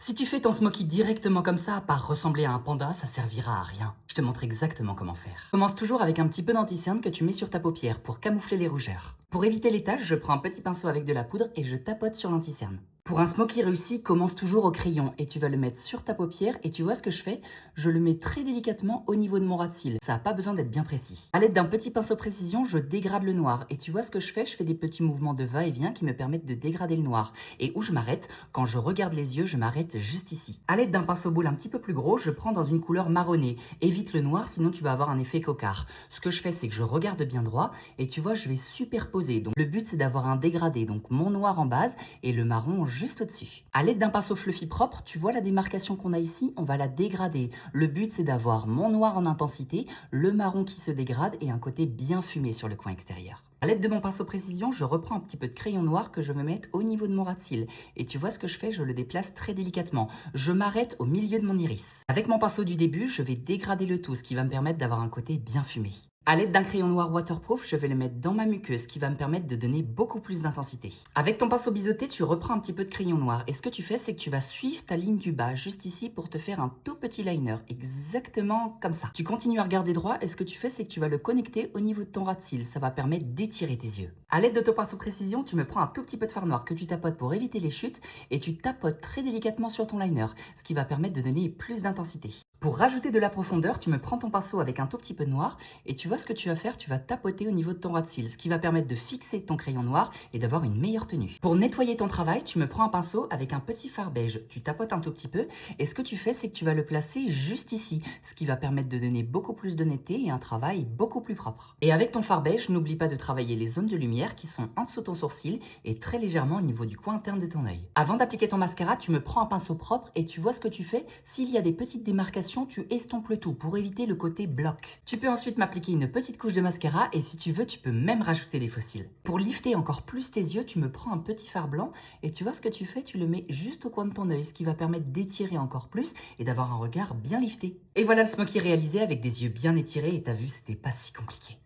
Si tu fais ton smoky directement comme ça, à part ressembler à un panda, ça servira à rien. Je te montre exactement comment faire. Commence toujours avec un petit peu d'anti-cerne que tu mets sur ta paupière pour camoufler les rougeurs. Pour éviter les taches, je prends un petit pinceau avec de la poudre et je tapote sur l'anti-cerne. Pour un smoky réussi, commence toujours au crayon et tu vas le mettre sur ta paupière et tu vois ce que je fais? Je le mets très délicatement au niveau de mon ras de cils. Ça n'a pas besoin d'être bien précis. À l'aide d'un petit pinceau précision, je dégrade le noir et tu vois ce que je fais? Je fais des petits mouvements de va-et-vient qui me permettent de dégrader le noir. Et où je m'arrête? Quand je regarde les yeux, je m'arrête juste ici. À l'aide d'un pinceau boule un petit peu plus gros, je prends dans une couleur marronnée. Évite le noir, sinon tu vas avoir un effet cocard. Ce que je fais, c'est que je regarde bien droit et tu vois, je vais superposer. Donc le but, c'est d'avoir un dégradé. Donc mon noir en base et le marron juste au-dessus. À l'aide d'un pinceau fluffy propre, tu vois la démarcation qu'on a ici, on va la dégrader. Le but, c'est d'avoir mon noir en intensité, le marron qui se dégrade et un côté bien fumé sur le coin extérieur. À l'aide de mon pinceau précision, je reprends un petit peu de crayon noir que je vais mettre au niveau de mon ras de cils. Et tu vois ce que je fais? Je le déplace très délicatement. Je m'arrête au milieu de mon iris. Avec mon pinceau du début, je vais dégrader le tout, ce qui va me permettre d'avoir un côté bien fumé. À l'aide d'un crayon noir waterproof, je vais le mettre dans ma muqueuse, ce qui va me permettre de donner beaucoup plus d'intensité. Avec ton pinceau biseauté, tu reprends un petit peu de crayon noir. Et ce que tu fais, c'est que tu vas suivre ta ligne du bas, juste ici, pour te faire un tout petit liner. Exactement comme ça. Tu continues à regarder droit, et ce que tu fais, c'est que tu vas le connecter au niveau de ton ras de cils. Ça va permettre d'étirer tes yeux. À l'aide de ton pinceau précision, tu me prends un tout petit peu de fard noir que tu tapotes pour éviter les chutes, et tu tapotes très délicatement sur ton liner, ce qui va permettre de donner plus d'intensité. Pour rajouter de la profondeur, tu me prends ton pinceau avec un tout petit peu de noir et tu vois ce que tu vas faire, tu vas tapoter au niveau de ton ras de cils, ce qui va permettre de fixer ton crayon noir et d'avoir une meilleure tenue. Pour nettoyer ton travail, tu me prends un pinceau avec un petit fard beige, tu tapotes un tout petit peu et ce que tu fais, c'est que tu vas le placer juste ici, ce qui va permettre de donner beaucoup plus de netteté et un travail beaucoup plus propre. Et avec ton fard beige, n'oublie pas de travailler les zones de lumière qui sont en dessous de ton sourcil et très légèrement au niveau du coin interne de ton œil. Avant d'appliquer ton mascara, tu me prends un pinceau propre et tu vois ce que tu fais. S'il y a des petites démarcations, tu estompes le tout pour éviter le côté bloc. Tu peux ensuite m'appliquer une petite couche de mascara et si tu veux, tu peux même rajouter des faux cils. Pour lifter encore plus tes yeux, tu me prends un petit fard blanc et tu vois ce que tu fais, tu le mets juste au coin de ton œil, ce qui va permettre d'étirer encore plus et d'avoir un regard bien lifté. Et voilà le smoky réalisé avec des yeux bien étirés et t'as vu, c'était pas si compliqué.